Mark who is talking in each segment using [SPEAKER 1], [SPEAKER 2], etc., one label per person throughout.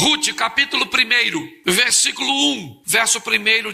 [SPEAKER 1] Rute, capítulo 1, versículo 1, verso 1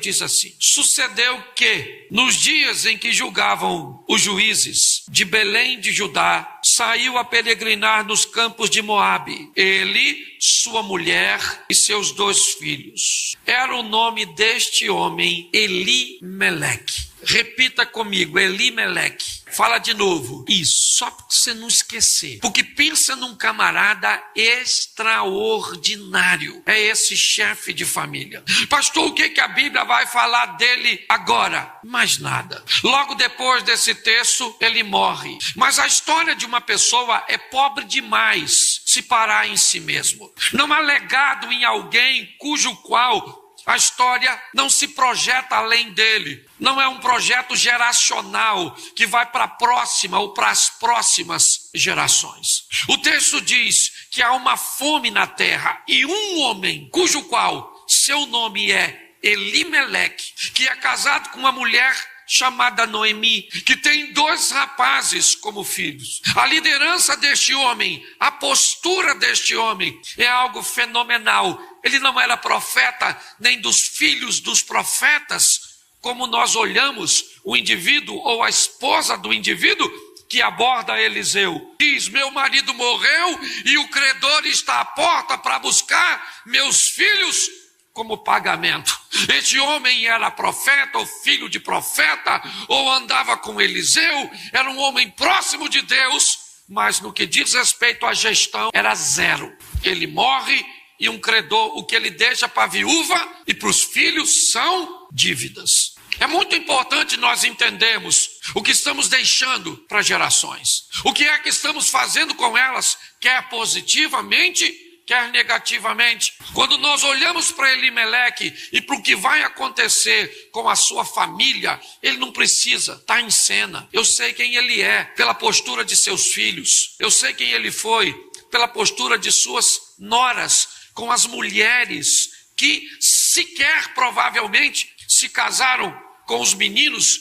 [SPEAKER 1] diz assim: sucedeu que, nos dias em que julgavam os juízes de Belém de Judá, saiu a peregrinar nos campos de Moabe, ele, sua mulher e seus 2 filhos. Era o nome deste homem Elimeleque. Repita comigo, Elimeleque. Fala de novo. Isso, só para você não esquecer. Porque pensa num camarada extraordinário. É esse chefe de família. Pastor, o que a Bíblia vai falar dele agora? Mais nada. Logo depois desse texto, ele morre. Mas a história de uma pessoa é pobre demais se parar em si mesmo. Não há legado em alguém cujo qual a história não se projeta além dele. Não é um projeto geracional que vai para a próxima ou para as próximas gerações. O texto diz que há uma fome na terra e um homem cujo qual seu nome é Elimeleque, que é casado com uma mulher chamada Noemi, que tem 2 rapazes como filhos. A liderança deste homem, a postura deste homem é algo fenomenal. Ele não era profeta nem dos filhos dos profetas, como nós olhamos o indivíduo ou a esposa do indivíduo que aborda Eliseu. Diz: meu marido morreu e o credor está à porta para buscar meus filhos como pagamento. Este homem era profeta ou filho de profeta, ou andava com Eliseu, era um homem próximo de Deus, mas no que diz respeito à gestão, era 0. Ele morre e um credor, o que ele deixa para a viúva e para os filhos são dívidas. É muito importante nós entendermos o que estamos deixando para gerações. O que é que estamos fazendo com elas, quer positivamente, quer negativamente. Quando nós olhamos para Elimeleque e para o que vai acontecer com a sua família, ele não precisa estar em cena. Eu sei quem ele é pela postura de seus filhos. Eu sei quem ele foi pela postura de suas noras com as mulheres que sequer provavelmente se casaram com os meninos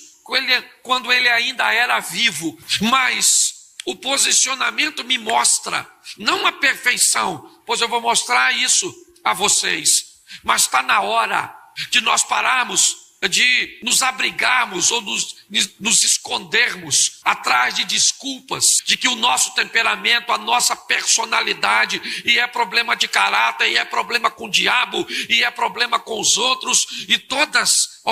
[SPEAKER 1] quando ele ainda era vivo. Mas o posicionamento me mostra, não a perfeição, pois eu vou mostrar isso a vocês, mas está na hora de nós pararmos de nos abrigarmos ou nos escondermos atrás de desculpas, de que o nosso temperamento, a nossa personalidade, e é problema de caráter, e é problema com o diabo, e é problema com os outros, e todas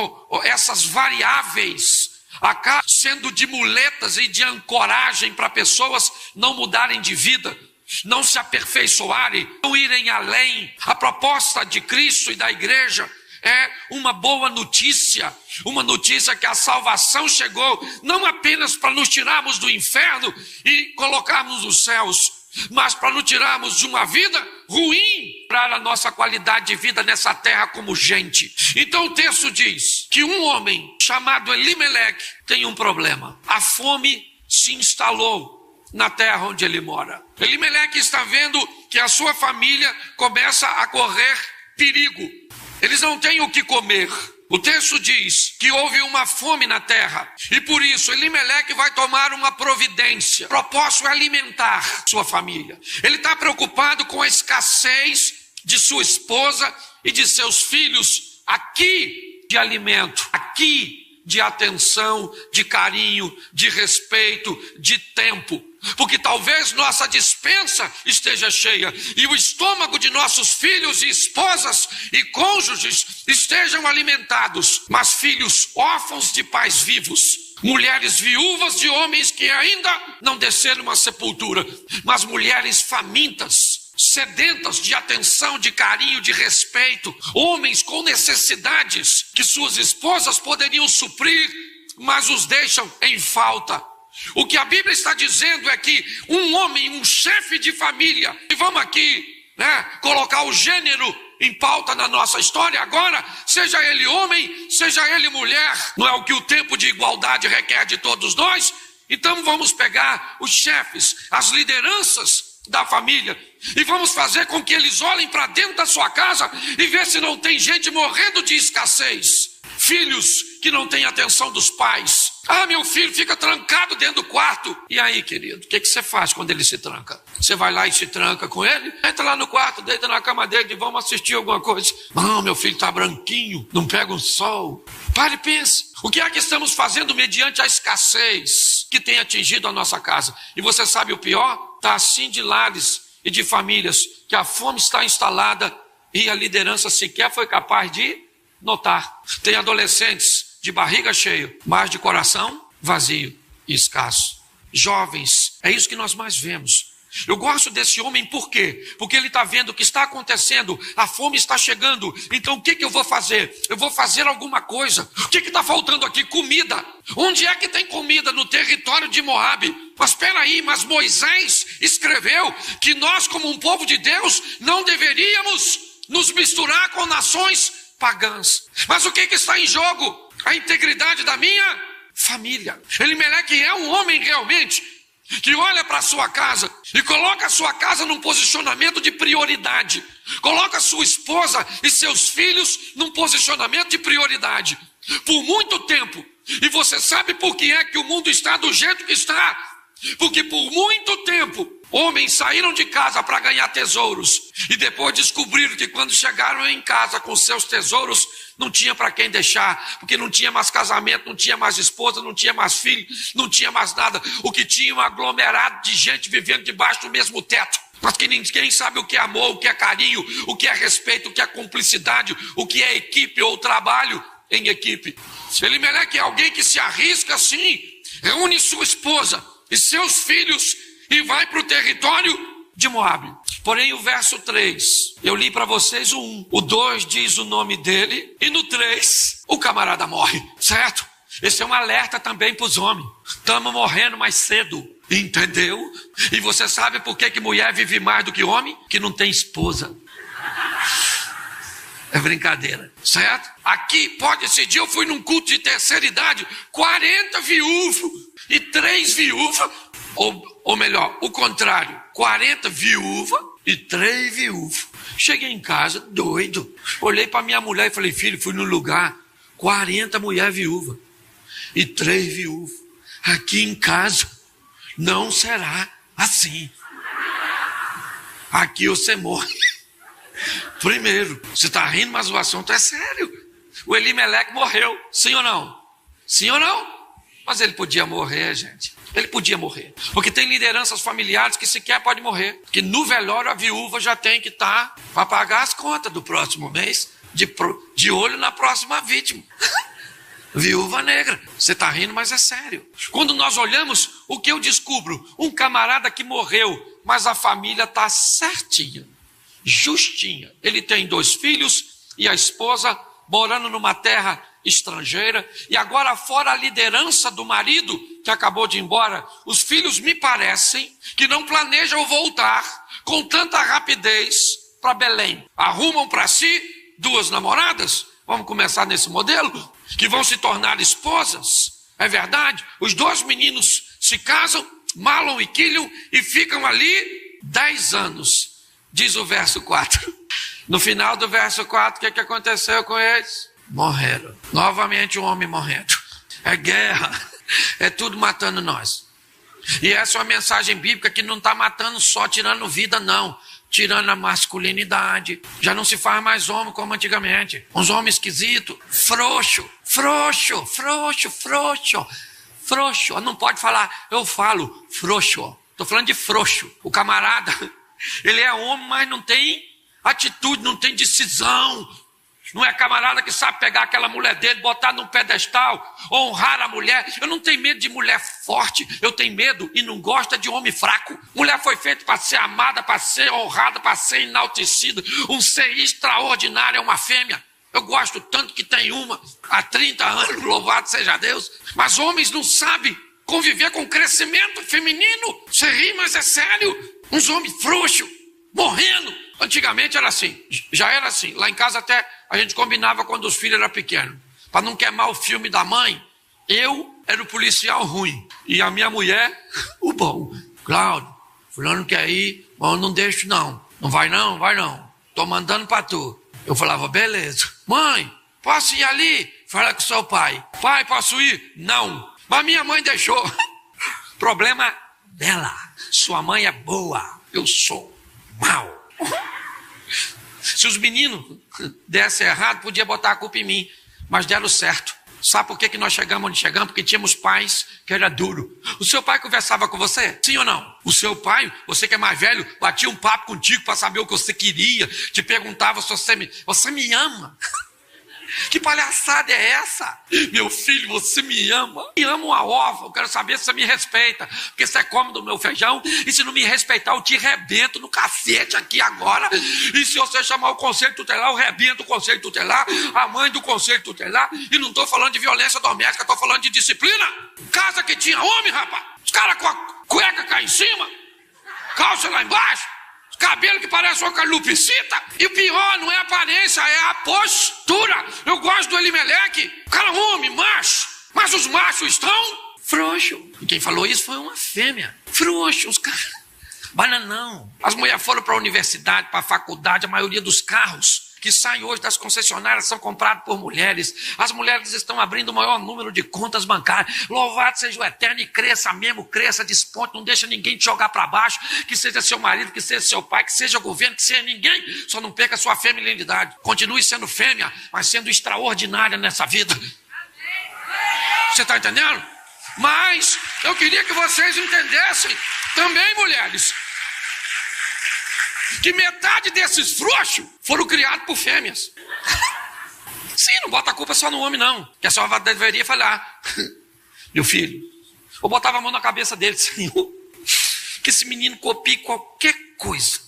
[SPEAKER 1] essas variáveis acabam sendo de muletas e de ancoragem para pessoas não mudarem de vida, não se aperfeiçoarem, não irem além. A proposta de Cristo e da igreja é uma boa notícia, uma notícia que a salvação chegou não apenas para nos tirarmos do inferno e colocarmos nos céus, mas para nos tirarmos de uma vida ruim, para a nossa qualidade de vida nessa terra como gente. Então o texto diz que um homem chamado Elimeleque tem um problema. A fome se instalou na terra onde ele mora. Elimeleque está vendo que a sua família começa a correr perigo. Eles não têm o que comer. O texto diz que houve uma fome na terra e por isso Elimeleque vai tomar uma providência. O propósito é alimentar sua família. Ele está preocupado com a escassez de sua esposa e de seus filhos aqui de alimento, aqui de atenção, de carinho, de respeito, de tempo. Porque talvez nossa despensa esteja cheia e o estômago de nossos filhos e esposas e cônjuges estejam alimentados, mas filhos órfãos de pais vivos, mulheres viúvas de homens que ainda não desceram à sepultura, mas mulheres famintas, sedentas de atenção, de carinho, de respeito, homens com necessidades que suas esposas poderiam suprir, mas os deixam em falta. O que a Bíblia está dizendo é que um homem, um chefe de família, e vamos aqui colocar o gênero em pauta na nossa história agora, seja ele homem, seja ele mulher, não é o que o tempo de igualdade requer de todos nós? Então vamos pegar os chefes, as lideranças da família, e vamos fazer com que eles olhem para dentro da sua casa e ver se não tem gente morrendo de escassez, filhos que não têm atenção dos pais, Ah, meu filho fica trancado dentro do quarto. E aí, querido, o que você faz quando ele se tranca? Você vai lá e se tranca com ele? Entra lá no quarto, deita na cama dele e vamos assistir alguma coisa. Não, meu filho está branquinho, não pega um sol. Pare e pense. O que é que estamos fazendo mediante a escassez que tem atingido a nossa casa? E você sabe o pior? Está assim de lares e de famílias que a fome está instalada e a liderança sequer foi capaz de notar. Tem adolescentes de barriga cheia, mas de coração vazio e escasso. Jovens, é isso que nós mais vemos. Eu gosto desse homem por quê? Porque ele está vendo o que está acontecendo, a fome está chegando, então o que eu vou fazer? Eu vou fazer alguma coisa. O que está faltando aqui? Comida. Onde é que tem comida? No território de Moabe. Mas espera aí, mas Moisés escreveu que nós como um povo de Deus não deveríamos nos misturar com nações pagãs. Mas o que está em jogo? A integridade da minha família. Elimeleque é um homem realmente que olha para a sua casa e coloca a sua casa num posicionamento de prioridade. Coloca a sua esposa e seus filhos num posicionamento de prioridade. Por muito tempo. E você sabe por que é que o mundo está do jeito que está? Porque por muito tempo homens saíram de casa para ganhar tesouros e depois descobriram que quando chegaram em casa com seus tesouros não tinha para quem deixar, porque não tinha mais casamento, não tinha mais esposa, não tinha mais filho, não tinha mais nada. O que tinha um aglomerado de gente vivendo debaixo do mesmo teto. Mas que ninguém sabe o que é amor, o que é carinho, o que é respeito, o que é cumplicidade, o que é equipe ou trabalho em equipe. Elimeleque é alguém que se arrisca assim, reúne sua esposa e seus filhos e vai para o território de Moabe. Porém o verso 3, eu li para vocês o 1, o 2 diz o nome dele e no 3 o camarada morre, certo? Esse é um alerta também para os homens. Estamos morrendo mais cedo, entendeu? E você sabe por que mulher vive mais do que homem? Que não tem esposa. É brincadeira, certo? Aqui, esse dia eu fui num culto de terceira idade, 40 viúvos e 3 viúvas, ou melhor, o contrário, 40 viúvas e 3 viúvos. Cheguei em casa, doido. Olhei para minha mulher e falei, filho, fui no lugar, 40 mulheres viúvas e 3 viúvos. Aqui em casa não será assim. Aqui você morre. Primeiro, você está rindo, mas o assunto é sério. O Elimeleque morreu, sim ou não? Sim ou não? Mas ele podia morrer, gente. Ele podia morrer. Porque tem lideranças familiares que sequer pode morrer. Que no velório a viúva já tem que estar para pagar as contas do próximo mês, de olho na próxima vítima. Viúva negra. Você está rindo, mas é sério. Quando nós olhamos, o que eu descubro? Um camarada que morreu, mas a família está certinha, justinha. Ele tem 2 filhos e a esposa morando numa terra estrangeira. E agora, fora a liderança do marido, que acabou de ir embora, os filhos me parecem que não planejam voltar com tanta rapidez para Belém. Arrumam para si 2 namoradas, vamos começar nesse modelo, que vão se tornar esposas. É verdade? Os 2 meninos se casam, malam e quilham e ficam ali 10 anos. Diz o verso 4. No final do verso 4, o que aconteceu com eles? Morreram. Novamente um homem morrendo. É guerra. É tudo matando nós. E essa é uma mensagem bíblica que não está matando só, tirando vida, não. Tirando a masculinidade. Já não se faz mais homem como antigamente. Uns homens esquisitos. Frouxo. Não pode falar, eu falo frouxo. Estou falando de frouxo. O camarada, ele é homem, mas não tem atitude, não tem decisão. Não é camarada que sabe pegar aquela mulher dele, botar num pedestal, honrar a mulher. Eu não tenho medo de mulher forte, eu tenho medo e não gosto de homem fraco. Mulher foi feita para ser amada, para ser honrada, para ser enaltecida. Um ser extraordinário é uma fêmea. Eu gosto tanto que tem uma há 30 anos, louvado seja Deus. Mas homens não sabem conviver com o crescimento feminino. Você ri, mas é sério. Uns homens frouxos, morrendo. Antigamente era assim, já era assim. Lá em casa até a gente combinava quando os filhos eram pequenos. Para não queimar o filme da mãe, eu era o policial ruim. E a minha mulher, o bom. Cláudio, fulano quer ir, mas eu não deixo não. Não vai não, vai não. Estou mandando para tu. Eu falava, beleza. Mãe, posso ir ali? Fala com seu pai. Pai, posso ir? Não. Mas minha mãe deixou. Problema dela. Sua mãe é boa, eu sou mau. Se os meninos dessem errado, podia botar a culpa em mim, mas deram certo. Sabe por que nós chegamos onde chegamos? Porque tínhamos pais que era duro. O seu pai conversava com você? Sim ou não? O seu pai, você que é mais velho, batia um papo contigo para saber o que você queria, te perguntava se você me ama. Que palhaçada é essa? Meu filho, você me ama? Me ama uma ova, eu quero saber se você me respeita. Porque você come do meu feijão, e se não me respeitar, eu te rebento no cacete aqui agora. E se você chamar o conselho tutelar, eu rebento o conselho tutelar, a mãe do conselho tutelar. E não estou falando de violência doméstica, estou falando de disciplina. Casa que tinha homem, rapaz. Os caras com a cueca cá em cima, calça lá embaixo, cabelo que parece uma calopsita. E o pior não é a aparência, é a postura. Eu gosto do Elimeleque. O cara é homem, macho. Mas os machos estão frouxos. E quem falou isso foi uma fêmea. Frouxos, os caras. Bananão. As mulheres foram para a universidade, para a faculdade. A maioria dos carros que saem hoje das concessionárias são comprados por mulheres. As mulheres estão abrindo o maior número de contas bancárias. Louvado seja o Eterno e cresça mesmo, cresça, desponte, não deixa ninguém te jogar para baixo, que seja seu marido, que seja seu pai, que seja o governo, que seja ninguém, só não perca a sua feminilidade. Continue sendo fêmea, mas sendo extraordinária nessa vida. Você está entendendo? Mas eu queria que vocês entendessem também, mulheres, que metade desses frouxos foram criados por fêmeas. Sim, não bota a culpa só no homem, não. Que a senhora deveria falar: meu filho, eu botava a mão na cabeça dele, Senhor, que esse menino copie qualquer coisa,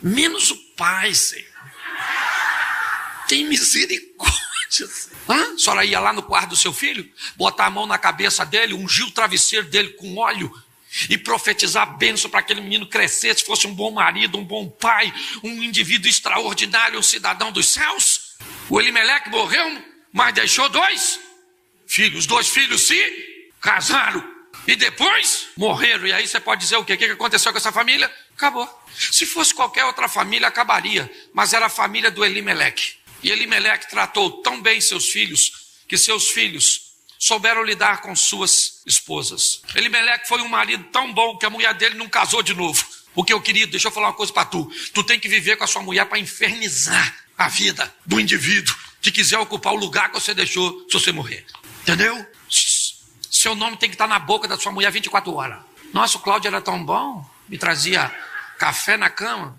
[SPEAKER 1] menos o pai, Senhor. Tem misericórdia, Senhor. A senhora ia lá no quarto do seu filho, botar a mão na cabeça dele, ungir o travesseiro dele com óleo e profetizar bênção para aquele menino crescer, se fosse um bom marido, um bom pai, um indivíduo extraordinário, um cidadão dos céus. O Elimeleque morreu, mas deixou 2 filhos. 2 filhos se casaram e depois morreram. E aí você pode dizer o quê? O que aconteceu com essa família? Acabou. Se fosse qualquer outra família, acabaria. Mas era a família do Elimeleque. E Elimeleque tratou tão bem seus filhos, que seus filhos souberam lidar com suas esposas. Elimeleque foi um marido tão bom que a mulher dele não casou de novo. Porque, eu querido, deixa eu falar uma coisa para tu. Tu tem que viver com a sua mulher para infernizar a vida do indivíduo que quiser ocupar o lugar que você deixou se você morrer. Entendeu? Seu nome tem que estar na boca da sua mulher 24 horas. Nossa, o Cláudio era tão bom, me trazia café na cama.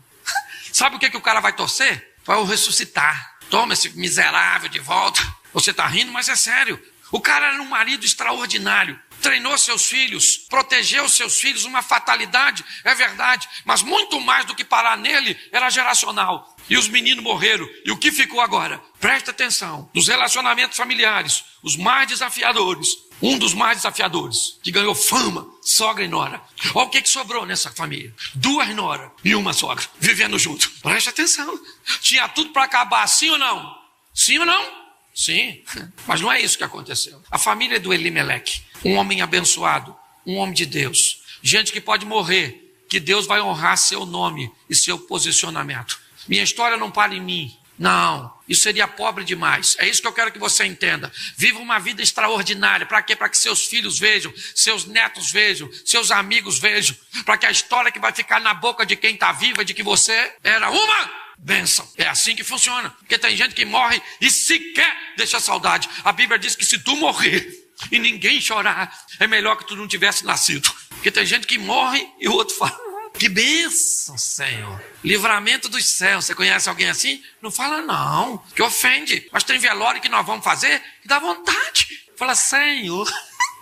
[SPEAKER 1] Sabe o que o cara vai torcer? Vai eu ressuscitar. Toma esse miserável de volta. Você está rindo, mas é sério. O cara era um marido extraordinário, treinou seus filhos, protegeu seus filhos, uma fatalidade, é verdade, mas muito mais do que parar nele, era geracional. E os meninos morreram, e o que ficou agora? Presta atenção, dos relacionamentos familiares, os mais desafiadores, um dos mais desafiadores, que ganhou fama, sogra e nora. Olha o que sobrou nessa família: 2 noras e uma sogra, vivendo junto. Presta atenção, tinha tudo para acabar, sim ou não? Sim ou não? Sim, mas não é isso que aconteceu. A família do Elimeleque, um homem abençoado, um homem de Deus, gente que pode morrer, que Deus vai honrar seu nome e seu posicionamento. Minha história não para em mim, não, isso seria pobre demais. É isso que eu quero que você entenda. Viva uma vida extraordinária. Para quê? Para que seus filhos vejam, seus netos vejam, seus amigos vejam, para que a história que vai ficar na boca de quem está vivo é de que você era uma bênção. É assim que funciona. Porque tem gente que morre e sequer deixa saudade. A Bíblia diz que se tu morrer e ninguém chorar, é melhor que tu não tivesse nascido. Porque tem gente que morre e o outro fala: que bênção, Senhor. Livramento dos céus. Você conhece alguém assim? Não fala não, que ofende. Mas tem velório que nós vamos fazer que dá vontade. Fala: Senhor.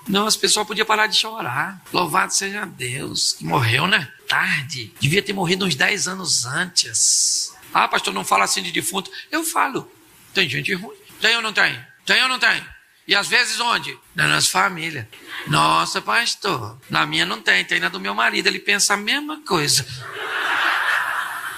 [SPEAKER 1] Não, as pessoas podiam parar de chorar. Louvado seja Deus. Que morreu, né? Tarde. Devia ter morrido uns 10 anos antes. Ah, pastor, não fala assim de defunto. Eu falo. Tem gente ruim. Tem ou não tem? Tem ou não tem? E às vezes onde? Na nossa família. Nossa, pastor, na minha não tem. Tem na do meu marido. Ele pensa a mesma coisa.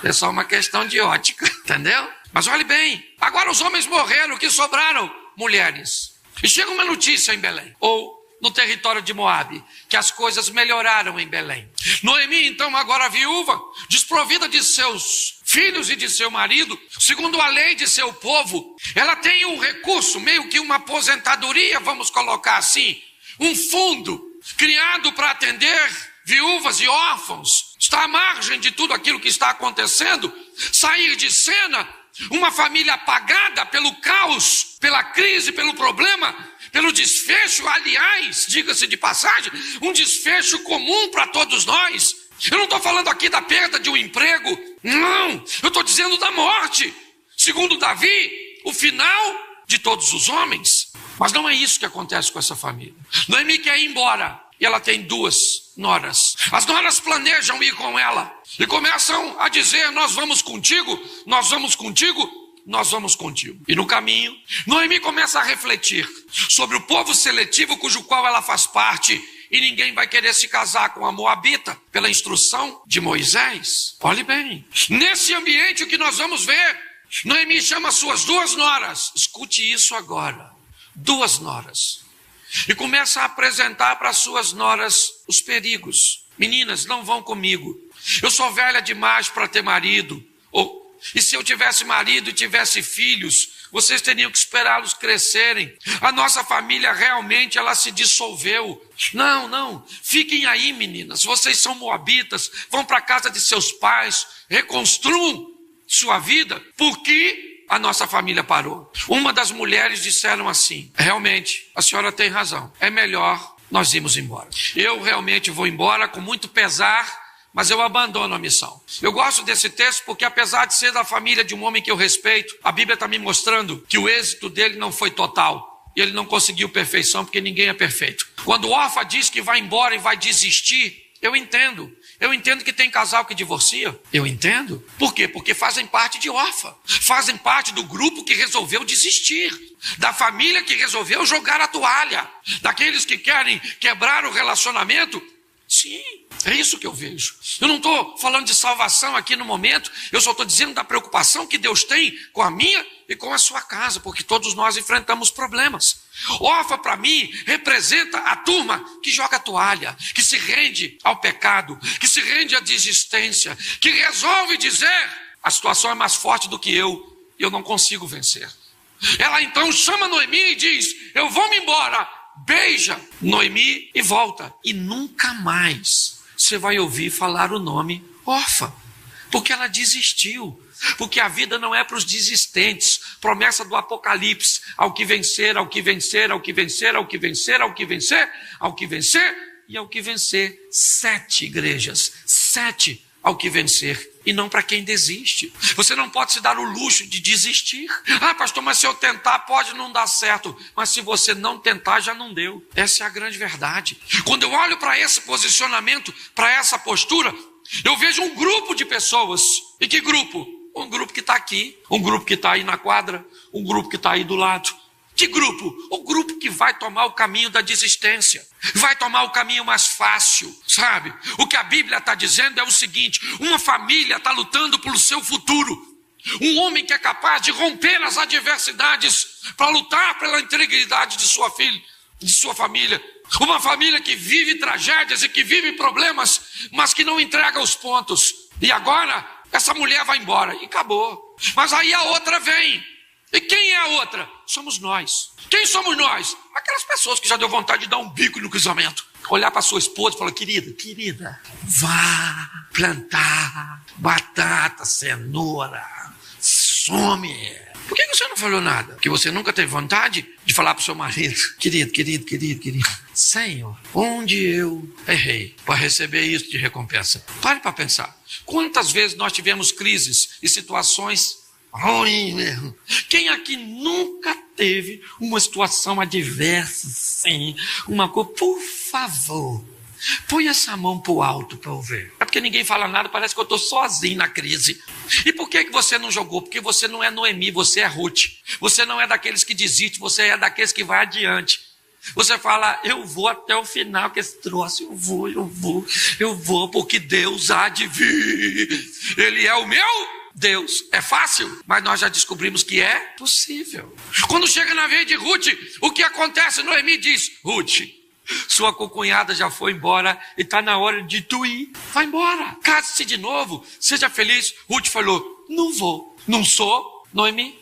[SPEAKER 1] É só uma questão de ótica. Entendeu? Mas olhe bem. Agora os homens morreram. O que sobraram? Mulheres. E chega uma notícia em Belém. Ou no território de Moabe, que as coisas melhoraram em Belém. Noemi, então, agora viúva, desprovida de seus filhos e de seu marido, segundo a lei de seu povo, ela tem um recurso, meio que uma aposentadoria, vamos colocar assim, um fundo criado para atender viúvas e órfãos, está à margem de tudo aquilo que está acontecendo, sair de cena, uma família apagada pelo caos, pela crise, pelo problema, pelo desfecho, aliás, diga-se de passagem, um desfecho comum para todos nós. Eu não estou falando aqui da perda de um emprego, não, eu estou dizendo da morte. Segundo Davi, o final de todos os homens. Mas não é isso que acontece com essa família. Noemi quer ir embora e ela tem 2 noras. As noras planejam ir com ela e começam a dizer: nós vamos contigo, nós vamos contigo, nós vamos contigo. E no caminho, Noemi começa a refletir sobre o povo seletivo cujo qual ela faz parte. E ninguém vai querer se casar com a Moabita pela instrução de Moisés. Olhe bem, nesse ambiente o que nós vamos ver, Noemi chama suas 2 noras. Escute isso agora. 2 noras. E começa a apresentar para suas noras os perigos. Meninas, não vão comigo. Eu sou velha demais para ter marido. E se eu tivesse marido e tivesse filhos, vocês teriam que esperá-los crescerem. A nossa família realmente ela se dissolveu. Não, fiquem aí, meninas. Vocês são moabitas, vão para a casa de seus pais, reconstruam sua vida, porque a nossa família parou. Uma das mulheres disseram assim: realmente, a senhora tem razão, é melhor nós irmos embora. Eu realmente vou embora com muito pesar, mas eu abandono a missão. Eu gosto desse texto porque, apesar de ser da família de um homem que eu respeito, a Bíblia está me mostrando que o êxito dele não foi total. E ele não conseguiu perfeição, porque ninguém é perfeito. Quando Orfa diz que vai embora e vai desistir, eu entendo. Eu entendo que tem casal que divorcia. Eu entendo. Por quê? Porque fazem parte de Orfa. Fazem parte do grupo que resolveu desistir. Da família que resolveu jogar a toalha. Daqueles que querem quebrar o relacionamento. Sim, é isso que eu vejo. Eu não estou falando de salvação aqui no momento, eu só estou dizendo da preocupação que Deus tem com a minha e com a sua casa, porque todos nós enfrentamos problemas. Orfa, para mim, representa a turma que joga a toalha, que se rende ao pecado, que se rende à desistência, que resolve dizer: a situação é mais forte do que eu, e eu não consigo vencer. Ela então chama Noemi e diz: eu vou me embora. Beija Noemi e volta. E nunca mais você vai ouvir falar o nome Orfa, porque ela desistiu. Porque a vida não é para os desistentes. Promessa do Apocalipse: ao que vencer, ao que vencer, ao que vencer, ao que vencer, ao que vencer, ao que vencer e ao que vencer. 7 igrejas, 7 ao que vencer, e não para quem desiste. Você não pode se dar o luxo de desistir. Ah, pastor, mas se eu tentar pode não dar certo. Mas se você não tentar, já não deu. Essa é a grande verdade. Quando eu olho para esse posicionamento, para essa postura, eu vejo um grupo de pessoas. E que grupo? Um grupo que está aqui, um grupo que está aí na quadra, um grupo que está aí do lado. Que grupo? O grupo que vai tomar o caminho da desistência. Vai tomar o caminho mais fácil, sabe? O que a Bíblia está dizendo é o seguinte: uma família está lutando pelo seu futuro. Um homem que é capaz de romper as adversidades para lutar pela integridade de sua filha, de sua família. Uma família que vive tragédias e que vive problemas, mas que não entrega os pontos. E agora, essa mulher vai embora e acabou. Mas aí a outra vem. E quem é a outra? Somos nós. Quem somos nós? Aquelas pessoas que já deu vontade de dar um bico no casamento. Olhar para sua esposa e falar: querida, vá plantar batata, cenoura, some. Por que você não falou nada? Porque você nunca teve vontade de falar para o seu marido: querido, Senhor, onde eu errei para receber isso de recompensa? Pare para pensar. Quantas vezes nós tivemos crises e situações ruim mesmo? Quem aqui nunca teve uma situação adversa, sim, uma coisa? Por favor, põe essa mão pro alto para eu ver. É porque ninguém fala nada, parece que eu estou sozinho na crise. E por que você não jogou? Porque você não é Noemi, você é Ruth. Você não é daqueles que desistem, você é daqueles que vai adiante. Você fala: eu vou até o final que esse troço, eu vou, porque Deus há de vir. Ele é o meu Deus. É fácil, mas nós já descobrimos que é possível. Quando chega na vez de Ruth, o que acontece? Noemi diz: Ruth, sua concunhada já foi embora e está na hora de tu ir. Vai embora, case-se de novo, seja feliz. Ruth falou: não vou, não sou Noemi,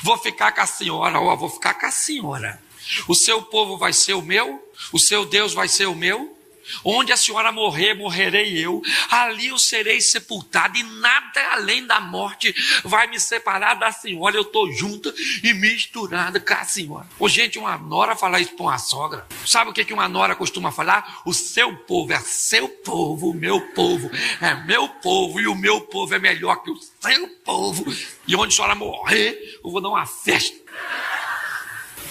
[SPEAKER 1] vou ficar com a senhora. Vou ficar com a senhora. O seu povo vai ser o meu, o seu Deus vai ser o meu. Onde a senhora morrer, morrerei eu. Ali eu serei sepultado e nada além da morte vai me separar da senhora. Eu estou junta e misturada com a senhora. Ô, gente, uma nora falar isso para uma sogra. Sabe o que uma nora costuma falar? O seu povo é seu povo, o meu povo é meu povo e o meu povo é melhor que o seu povo. E onde a senhora morrer, eu vou dar uma festa.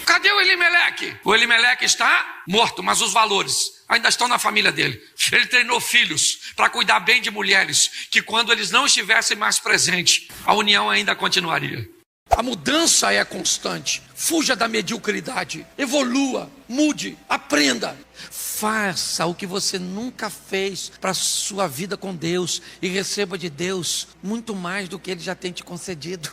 [SPEAKER 1] Cadê o Elimeleque? O Elimeleque está morto, mas os valores ainda estão na família dele. Ele treinou filhos para cuidar bem de mulheres, que quando eles não estivessem mais presentes, a união ainda continuaria. A mudança é constante. Fuja da mediocridade. Evolua, mude, aprenda. Faça o que você nunca fez para a sua vida com Deus e receba de Deus muito mais do que Ele já tem te concedido.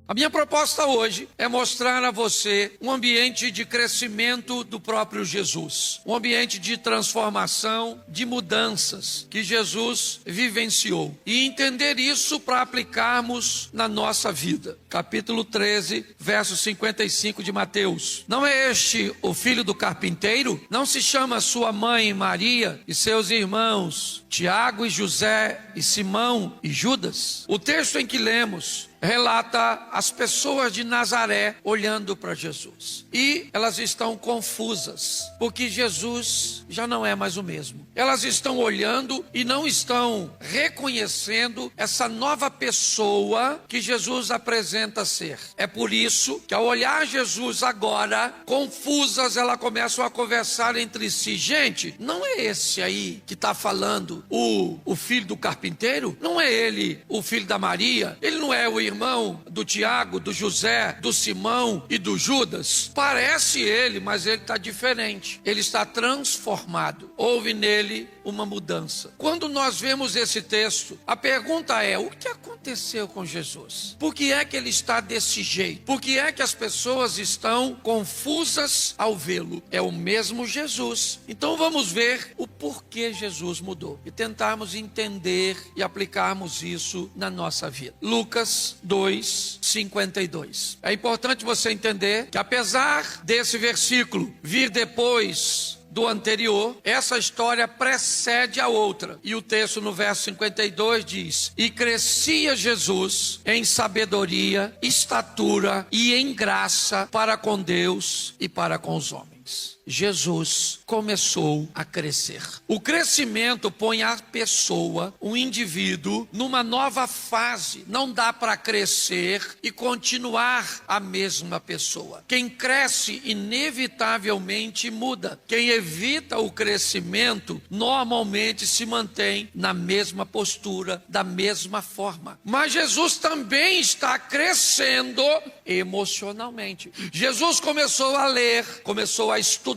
[SPEAKER 1] A minha proposta hoje é mostrar a você um ambiente de crescimento do próprio Jesus. Um ambiente de transformação, de mudanças que Jesus vivenciou. E entender isso para aplicarmos na nossa vida. Capítulo 13, verso 55 de Mateus. Não é este o filho do carpinteiro? Não se chama sua mãe Maria e seus irmãos Tiago e José e Simão e Judas? O texto em que lemos relata as pessoas de Nazaré olhando para Jesus. E elas estão confusas, porque Jesus já não é mais o mesmo. Elas estão olhando e não estão reconhecendo essa nova pessoa que Jesus apresenta ser. É por isso que ao olhar Jesus agora, confusas, elas começam a conversar entre si. Gente, não é esse aí que está falando o filho do carpinteiro? Não é ele o filho da Maria? Ele não é o irmão do Tiago, do José, do Simão e do Judas? Parece ele, mas ele está diferente. Ele está transformado. Houve nele uma mudança. Quando nós vemos esse texto, a pergunta é: o que aconteceu com Jesus? Por que é que ele está desse jeito? Por que é que as pessoas estão confusas ao vê-lo? É o mesmo Jesus. Então vamos ver o porquê Jesus mudou e tentarmos entender e aplicarmos isso na nossa vida. Lucas 2:52. É importante você entender que apesar desse versículo vir depois do anterior, essa história precede a outra. E o texto no verso 52 diz: e crescia Jesus em sabedoria, estatura e em graça para com Deus e para com os homens. Jesus começou a crescer. O crescimento põe a pessoa, o indivíduo, numa nova fase. Não dá para crescer e continuar a mesma pessoa. Quem cresce inevitavelmente muda. Quem evita o crescimento normalmente se mantém na mesma postura, da mesma forma. Mas Jesus também está crescendo emocionalmente. Jesus começou a ler, começou a estudar.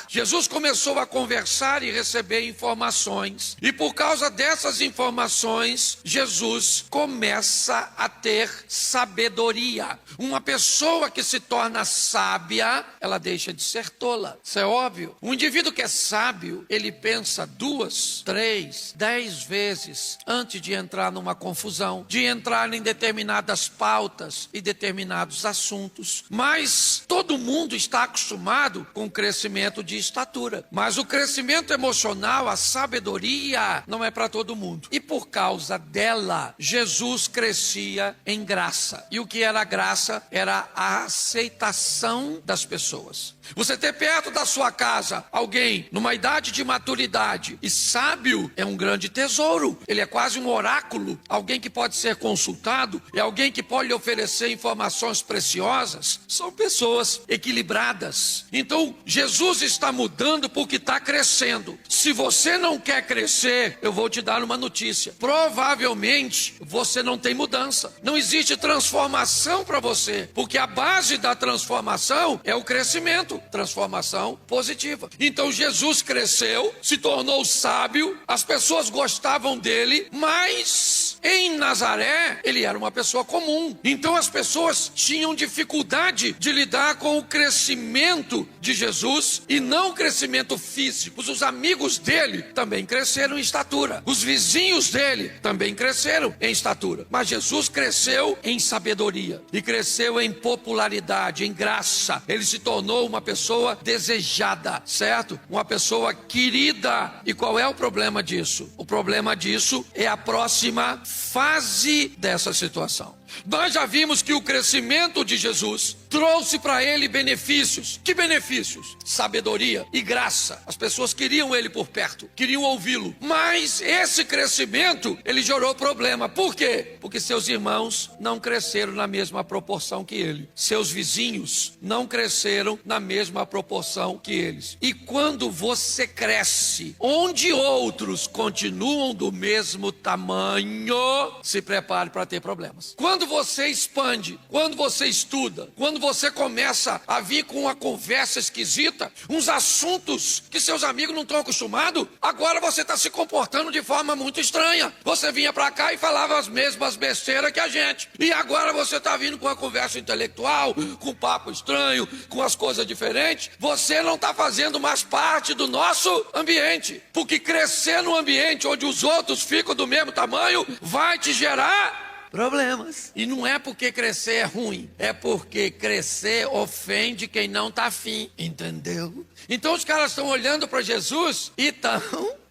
[SPEAKER 1] Jesus começou a conversar e receber informações. E por causa dessas informações, Jesus começa a ter sabedoria. Uma pessoa que se torna sábia, ela deixa de ser tola. Isso é óbvio. Um indivíduo que é sábio, ele pensa 2, 3, 10 vezes antes de entrar numa confusão, de entrar em determinadas pautas e determinados assuntos. Mas todo mundo está acostumado com o crescimento de estatura. Mas o crescimento emocional, a sabedoria, não é para todo mundo. E por causa dela, Jesus crescia em graça. E o que era graça? Era a aceitação das pessoas. Você ter perto da sua casa alguém numa idade de maturidade e sábio é um grande tesouro. Ele é quase um oráculo. Alguém que pode ser consultado, é alguém que pode lhe oferecer informações preciosas. São pessoas equilibradas. Então Jesus está mudando porque está crescendo. Se você não quer crescer, eu vou te dar uma notícia: provavelmente você não tem mudança. Não existe transformação para você, porque a base da transformação é o crescimento. Transformação positiva. Então Jesus cresceu, se tornou sábio, as pessoas gostavam dele, mas Em Nazaré, ele era uma pessoa comum. Então as pessoas tinham dificuldade de lidar com o crescimento de Jesus e não o crescimento físico. Os amigos dele também cresceram em estatura. Os vizinhos dele também cresceram em estatura. Mas Jesus cresceu em sabedoria e cresceu em popularidade, em graça. Ele se tornou uma pessoa desejada, certo? Uma pessoa querida. E qual é o problema disso? O problema disso é a próxima fase dessa situação. Nós já vimos que o crescimento de Jesus trouxe para ele benefícios. Que benefícios? Sabedoria e graça. As pessoas queriam ele por perto, queriam ouvi-lo. Mas esse crescimento, ele gerou problema. Por quê? Porque seus irmãos não cresceram na mesma proporção que ele. Seus vizinhos não cresceram na mesma proporção que eles. E quando você cresce, onde outros continuam do mesmo tamanho, se prepare para ter problemas. Quando você expande, quando você estuda, quando você começa a vir com uma conversa esquisita, uns assuntos que seus amigos não estão acostumados, agora você está se comportando de forma muito estranha. Você vinha para cá e falava as mesmas besteiras que a gente. E agora você está vindo com uma conversa intelectual, com papo estranho, com as coisas diferentes. Você não está fazendo mais parte do nosso ambiente. Porque crescer num ambiente onde os outros ficam do mesmo tamanho vai te gerar problemas. E não é porque crescer é ruim, é porque crescer ofende quem não está afim, entendeu? Então os caras estão olhando para Jesus e estão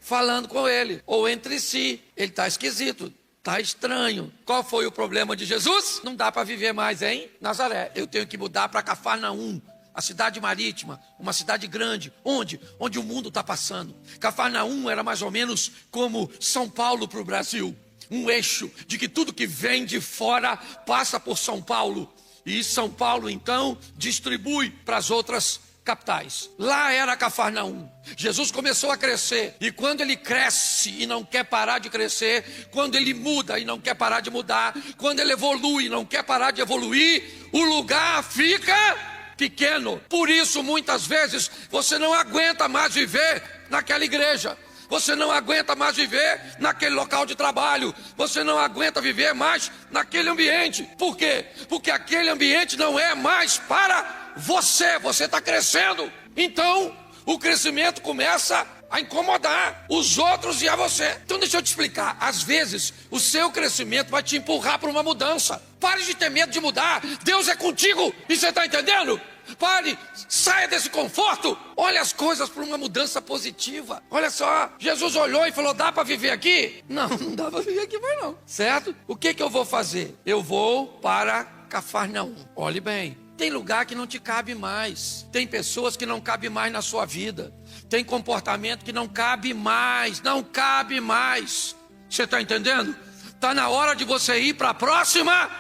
[SPEAKER 1] falando com ele, ou entre si. Ele está esquisito, está estranho. Qual foi o problema de Jesus? Não dá para viver mais em Nazaré, eu tenho que mudar para Cafarnaum, a cidade marítima, uma cidade grande, onde o mundo está passando. Cafarnaum era mais ou menos como São Paulo para o Brasil. Um eixo de que tudo que vem de fora passa por São Paulo. E São Paulo, então, distribui para as outras capitais. Lá era Cafarnaum. Jesus começou a crescer. E quando ele cresce e não quer parar de crescer, quando ele muda e não quer parar de mudar, quando ele evolui e não quer parar de evoluir, o lugar fica pequeno. Por isso, muitas vezes, você não aguenta mais viver naquela igreja. Você não aguenta mais viver naquele local de trabalho. Você não aguenta viver mais naquele ambiente. Por quê? Porque aquele ambiente não é mais para você. Você está crescendo. Então, o crescimento começa a incomodar os outros e a você. Então deixa eu te explicar. Às vezes, o seu crescimento vai te empurrar para uma mudança. Pare de ter medo de mudar. Deus é contigo. E você está entendendo? Pare, saia desse conforto. Olha as coisas por uma mudança positiva. Olha só, Jesus olhou e falou: dá para viver aqui? Não, não dá para viver aqui mais não. Certo? O que eu vou fazer? Eu vou para Cafarnaum. Olhe bem, tem lugar que não te cabe mais. Tem pessoas que não cabem mais na sua vida. Tem comportamento que não cabe mais. Não cabe mais. Você está entendendo? Está na hora de você ir para a próxima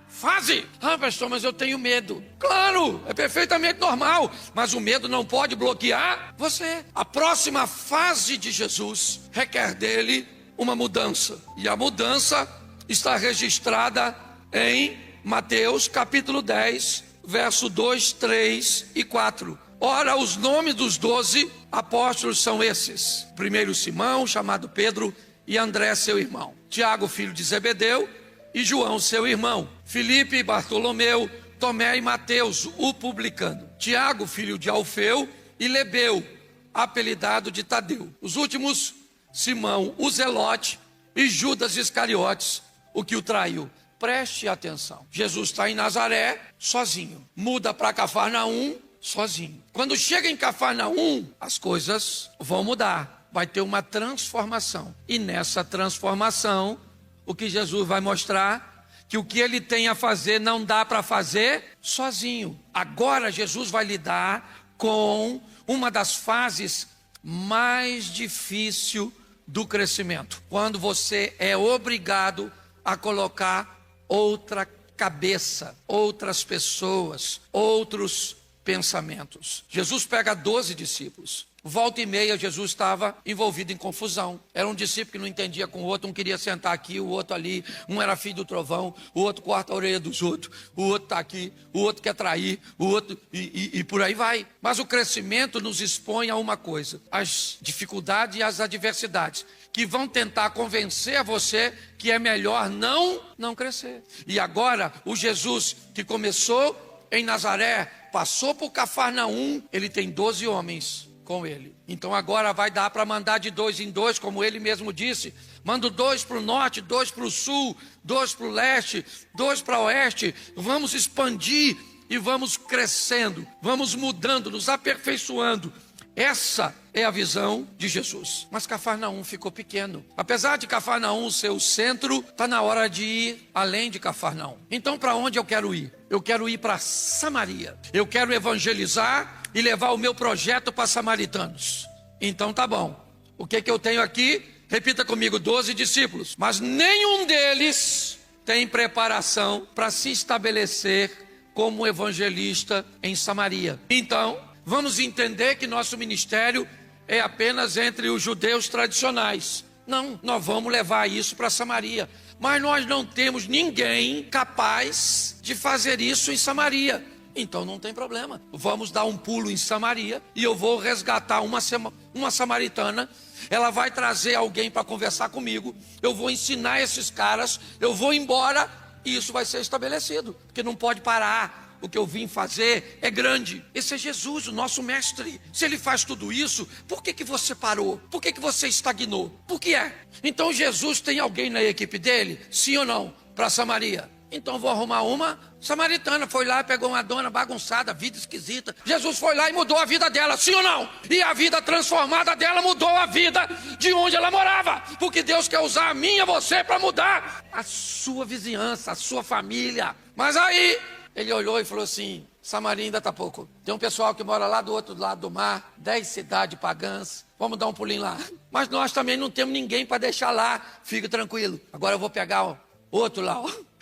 [SPEAKER 1] fase. Ah, pastor, mas eu tenho medo. Claro, é perfeitamente normal. Mas o medo não pode bloquear você. A próxima fase de Jesus requer dele uma mudança. E a mudança está registrada em Mateus capítulo 10, verso 2, 3 e 4. Ora, os nomes dos 12 apóstolos são esses: primeiro Simão, chamado Pedro, e André, seu irmão; Tiago, filho de Zebedeu, e João, seu irmão; Filipe, Bartolomeu, Tomé e Mateus, o publicano; Tiago, filho de Alfeu, e Lebeu, apelidado de Tadeu; os últimos, Simão, o Zelote, e Judas Iscariotes, o que o traiu. Preste atenção. Jesus está em Nazaré, sozinho. Muda para Cafarnaum, sozinho. Quando chega em Cafarnaum, as coisas vão mudar. Vai ter uma transformação. E nessa transformação, o que Jesus vai mostrar? Que o que ele tem a fazer não dá para fazer sozinho. Agora Jesus vai lidar com uma das fases mais difíceis do crescimento. Quando você é obrigado a colocar outra cabeça, outras pessoas, outros
[SPEAKER 2] pensamentos. Jesus pega 12 discípulos. Volta e meia, Jesus estava envolvido em confusão. Era um discípulo que não entendia com o outro, um queria sentar aqui, o outro ali, um era filho do trovão, o outro corta a orelha dos outros, o outro está aqui, o outro quer trair, o outro, e por aí vai. Mas o crescimento nos expõe a uma coisa: as dificuldades e as adversidades, que vão tentar convencer você que é melhor não crescer. E agora, o Jesus que começou em Nazaré, passou por Cafarnaum, ele tem 12 homens com ele. Então agora vai dar para mandar de 2 em 2, como ele mesmo disse. Mando 2 para o norte, 2 para o sul, 2 para o leste, 2 para o oeste. Vamos expandir e vamos crescendo, vamos mudando, nos aperfeiçoando. Essa é a visão de Jesus. Mas Cafarnaum ficou pequeno. Apesar de Cafarnaum ser o centro, está na hora de ir além de Cafarnaum. Então para onde eu quero ir? Eu quero ir para Samaria. Eu quero evangelizar e levar o meu projeto para samaritanos. Então tá bom. O que eu tenho aqui? Repita comigo: 12 discípulos. Mas nenhum deles tem preparação para se estabelecer como evangelista em Samaria. Então, vamos entender que nosso ministério é apenas entre os judeus tradicionais. Não, nós vamos levar isso para Samaria. Mas nós não temos ninguém capaz de fazer isso em Samaria. Então não tem problema. Vamos dar um pulo em Samaria e eu vou resgatar uma samaritana. Ela vai trazer alguém para conversar comigo. Eu vou ensinar esses caras. Eu vou embora e isso vai ser estabelecido. Porque não pode parar. O que eu vim fazer é grande. Esse é Jesus, o nosso mestre. Se ele faz tudo isso, por que você parou? Por que você estagnou? Por que é? Então Jesus tem alguém na equipe dele? Sim ou não? Para Samaria. Então vou arrumar uma samaritana. Foi lá, pegou uma dona bagunçada, vida esquisita. Jesus foi lá e mudou a vida dela, sim ou não? E a vida transformada dela mudou a vida de onde ela morava. Porque Deus quer usar a mim e você para mudar a sua vizinhança, a sua família. Mas aí ele olhou e falou assim: Samaria ainda está pouco. Tem um pessoal que mora lá do outro lado do mar, 10 cidades pagãs. Vamos dar um pulinho lá. Mas nós também não temos ninguém para deixar lá. Fique tranquilo. Agora eu vou pegar outro lá.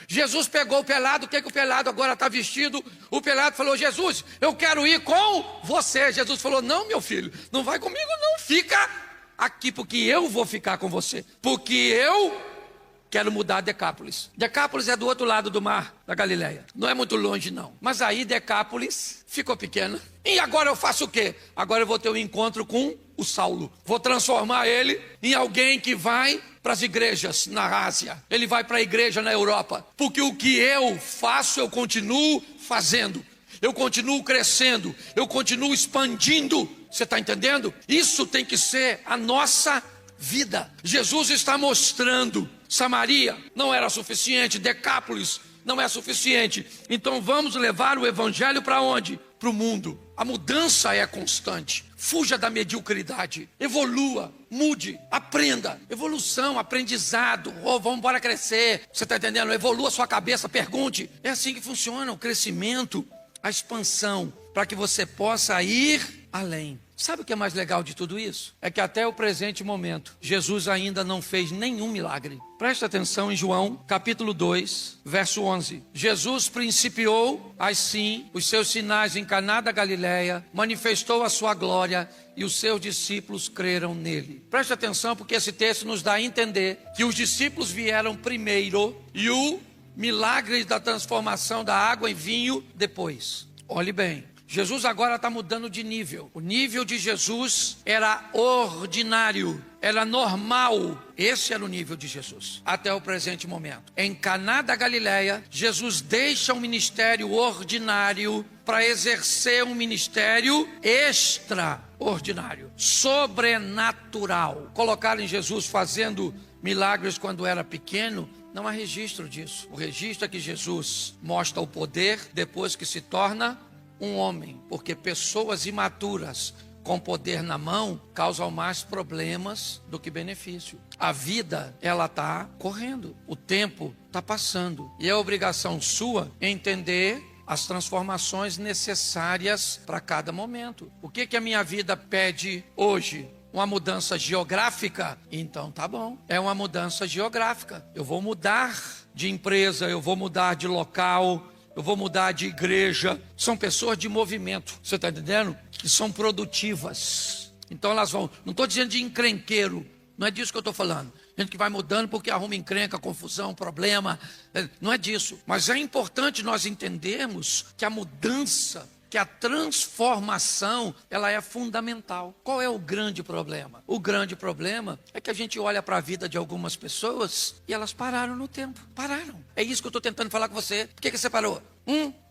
[SPEAKER 2] Jesus pegou o pelado. O que o pelado agora está vestido? O pelado falou: Jesus, eu quero ir com você. Jesus falou: não, meu filho, não vai comigo não. Fica aqui, porque eu vou ficar com você. Porque eu quero mudar Decápolis. Decápolis é do outro lado do mar da Galileia. Não é muito longe não. Mas aí Decápolis ficou pequena. E agora eu faço o quê? Agora eu vou ter um encontro com o Saulo. Vou transformar ele em alguém que vai para as igrejas na Ásia. Ele vai para a igreja na Europa. Porque o que eu faço, eu continuo fazendo. Eu continuo crescendo. Eu continuo expandindo. Você está entendendo? Isso tem que ser a nossa vida. Jesus está mostrando: Samaria não era suficiente, Decápolis não é suficiente. Então vamos levar o evangelho para onde? Para o mundo. A mudança é constante. Fuja da mediocridade. Evolua, mude, aprenda. Evolução, aprendizado. Vamos embora crescer. Você está entendendo? Evolua sua cabeça, pergunte. É assim que funciona o crescimento, a expansão, para que você possa ir além. Sabe o que é mais legal de tudo isso? É que até o presente momento, Jesus ainda não fez nenhum milagre. Presta atenção em João, capítulo 2, verso 11. Jesus principiou, assim, os seus sinais em Caná da Galileia, manifestou a sua glória e os seus discípulos creram nele. Presta atenção, porque esse texto nos dá a entender que os discípulos vieram primeiro e o milagre da transformação da água em vinho depois. Olhe bem. Jesus agora está mudando de nível. O nível de Jesus era ordinário, era normal. Esse era o nível de Jesus, até o presente momento. Em Caná da Galileia, Jesus deixa um ministério ordinário para exercer um ministério extraordinário, sobrenatural. Colocaram Jesus fazendo milagres quando era pequeno, não há registro disso. O registro é que Jesus mostra o poder depois que se torna um homem, porque pessoas imaturas com poder na mão causam mais problemas do que benefício. A vida, ela está correndo, o tempo está passando, e é obrigação sua entender as transformações necessárias para cada momento. O que a minha vida pede hoje? Uma mudança geográfica? Então tá bom, é uma mudança geográfica. Eu vou mudar de empresa, eu vou mudar de local, eu vou mudar de igreja. São pessoas de movimento, você está entendendo? Que são produtivas. Então elas vão, não estou dizendo de encrenqueiro, não é disso que eu estou falando. Gente que vai mudando porque arruma encrenca, confusão, problema, não é disso. Mas é importante nós entendermos que a mudança, que a transformação, ela é fundamental. Qual é o grande problema? O grande problema é que a gente olha para a vida de algumas pessoas e elas pararam no tempo. Pararam. É isso que eu estou tentando falar com você. Por que você parou?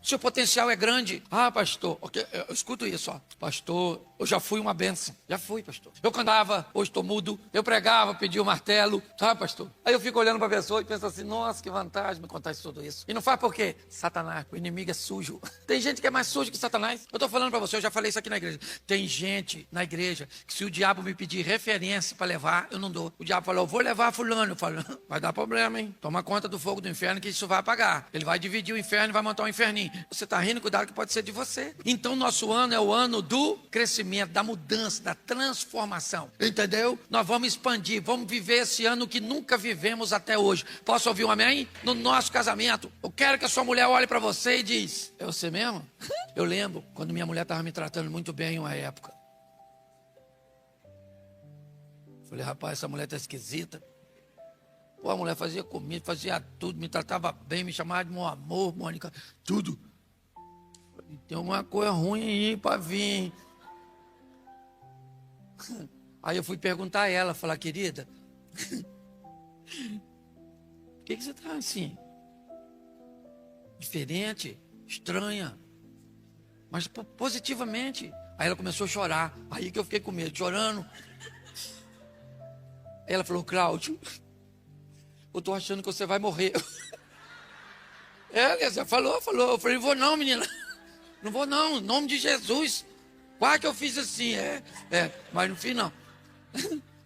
[SPEAKER 2] Seu potencial é grande. Ah, pastor, eu escuto isso, ó. Pastor, eu já fui uma bênção. Já fui, pastor. Eu cantava, hoje estou mudo. Eu pregava, pedi o martelo. Ah, pastor. Aí eu fico olhando para a pessoa e penso assim, nossa, que vantagem me contar tudo isso. E não faz por quê? Satanás, o inimigo é sujo. Tem gente que é mais sujo que Satanás. Eu estou falando para você, eu já falei isso aqui na igreja. Tem gente na igreja que se o diabo me pedir referência para levar, eu não dou. O diabo falou, eu vou levar fulano. Eu falo, vai dar problema, hein? Toma conta do fogo do inferno que isso vai apagar. Ele vai dividir o inferno e vai montar um inferninho. Você está rindo, cuidado que pode ser de você. Então nosso ano é o ano do crescimento, da mudança, da transformação. Entendeu? Nós vamos expandir, vamos viver esse ano que nunca vivemos até hoje. Posso ouvir um amém? No nosso casamento, eu quero que a sua mulher olhe para você e diz, é você mesmo? Eu lembro quando minha mulher estava me tratando muito bem em uma época. Falei, rapaz, essa mulher está esquisita. Pô, a mulher fazia comida, fazia tudo, me tratava bem, me chamava de meu amor, Mônica, tudo. Tem uma coisa ruim aí para vir. Aí eu fui perguntar a ela, falar, querida, por que você está assim? Diferente, estranha, mas positivamente. Aí ela começou a chorar, aí que eu fiquei com medo, chorando. Aí ela falou, Cláudio, eu estou achando que você vai morrer. Ela falou. Eu falei, não vou não, menina. Não vou não, em nome de Jesus. Quase que eu fiz assim, mas no fim não.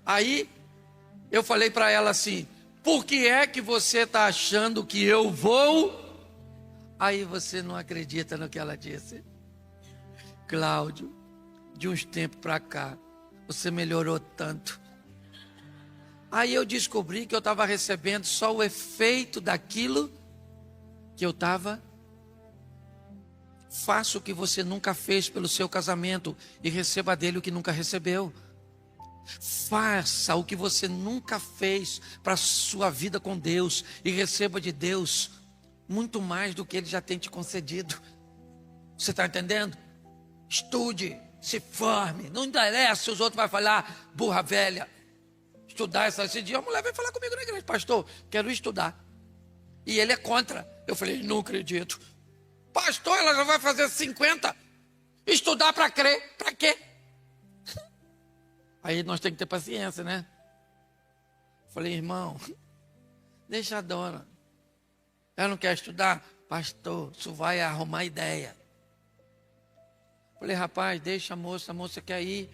[SPEAKER 2] Aí eu falei para ela assim, por que é que você está achando que eu vou? Aí você não acredita no que ela disse. Cláudio, de uns tempos para cá, você melhorou tanto. Aí eu descobri que eu estava recebendo só o efeito daquilo que eu estava. Faça o que você nunca fez pelo seu casamento e receba dele o que nunca recebeu. Faça o que você nunca fez para a sua vida com Deus e receba de Deus muito mais do que Ele já tem te concedido. Você está entendendo? Estude, se forme, não interessa se os outros vão falar, burra velha. Estudar esse dia, a mulher veio falar comigo na igreja, pastor, quero estudar. E ele é contra. Eu falei, não acredito. Pastor, ela já vai fazer 50. Estudar para crer, para quê? Aí nós temos que ter paciência, né? Falei, irmão, deixa a dona. Ela não quer estudar? Pastor, isso vai arrumar ideia. Falei, rapaz, deixa a moça quer ir.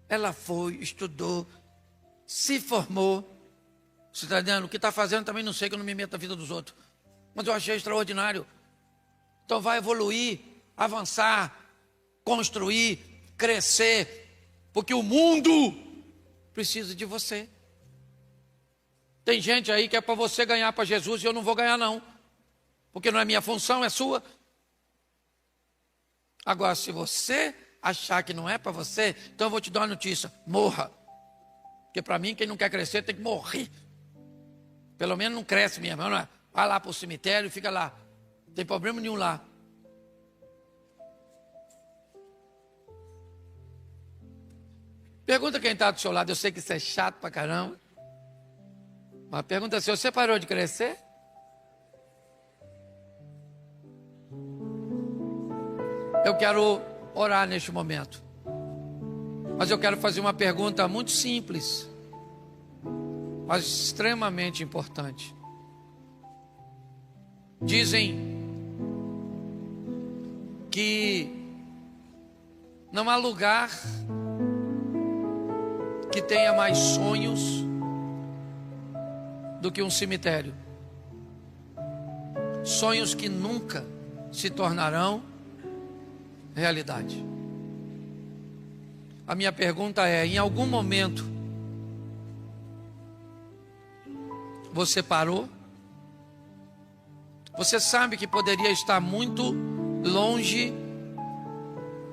[SPEAKER 2] Ela foi, estudou, se formou. Você está entendendo? O que está fazendo também não sei, que eu não me meto na vida dos outros. Mas eu achei extraordinário. Então vai evoluir, avançar, construir, crescer. Porque o mundo precisa de você. Tem gente aí que é para você ganhar para Jesus e eu não vou ganhar não. Porque não é minha função, é sua. Agora, se você achar que não é para você, então eu vou te dar uma notícia, morra. Porque para mim, quem não quer crescer tem que morrer. Pelo menos não cresce mesmo, não é? Vai lá para o cemitério e fica lá. Não tem problema nenhum lá. Pergunta quem está do seu lado, eu sei que isso é chato pra caramba. Mas pergunta se você parou de crescer? Eu quero orar neste momento. Mas eu quero fazer uma pergunta muito simples, mas extremamente importante. Dizem que não há lugar que tenha mais sonhos do que um cemitério. Sonhos que nunca se tornarão realidade. A minha pergunta é: em algum momento você parou? Você sabe que poderia estar muito longe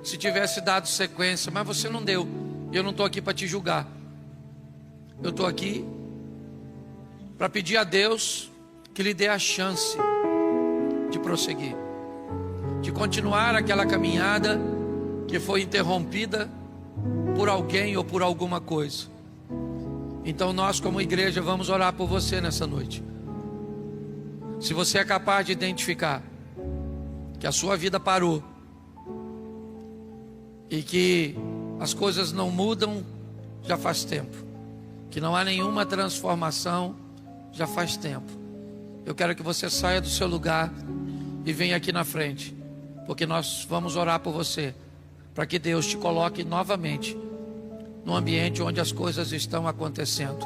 [SPEAKER 2] se tivesse dado sequência, mas você não deu. Eu não estou aqui para te julgar. Eu estou aqui para pedir a Deus que lhe dê a chance de prosseguir, de continuar aquela caminhada que foi interrompida por alguém ou por alguma coisa. Então nós, como igreja, vamos orar por você nessa noite. Se você é capaz de identificar que a sua vida parou e que as coisas não mudam já faz tempo, que não há nenhuma transformação já faz tempo, eu quero que você saia do seu lugar e venha aqui na frente, porque nós vamos orar por você, para que Deus te coloque novamente no ambiente onde as coisas estão acontecendo.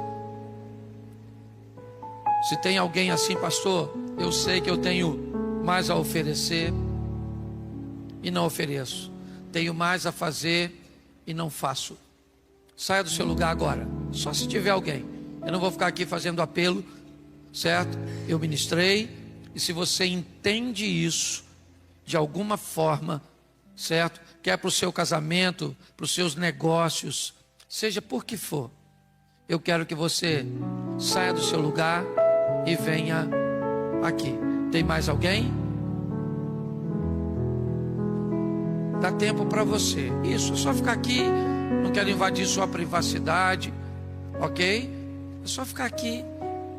[SPEAKER 2] Se tem alguém assim, pastor, eu sei que eu tenho mais a oferecer e não ofereço, tenho mais a fazer e não faço, saia do seu lugar agora, só se tiver alguém. Eu não vou ficar aqui fazendo apelo, certo? Eu ministrei, e se você entende isso de alguma forma, certo? Quer para o seu casamento, para os seus negócios, seja por que for, eu quero que você saia do seu lugar e venha aqui. Tem mais alguém? Dá tempo para você. Isso, é só ficar aqui. Não quero invadir sua privacidade, ok? É só ficar aqui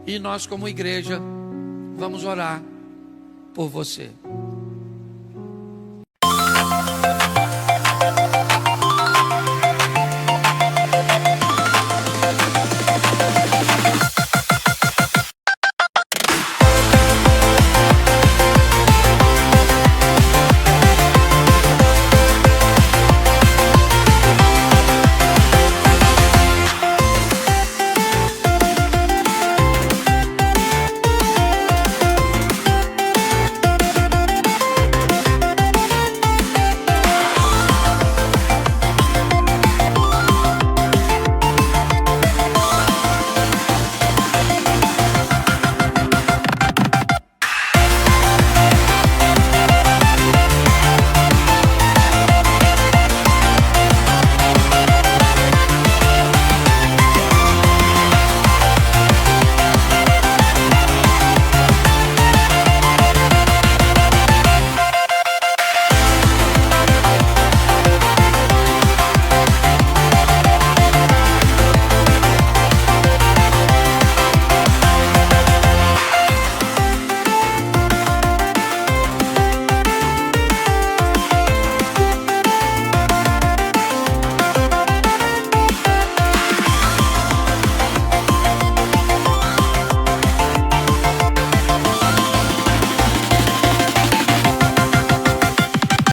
[SPEAKER 2] e nós, como igreja, vamos orar por você.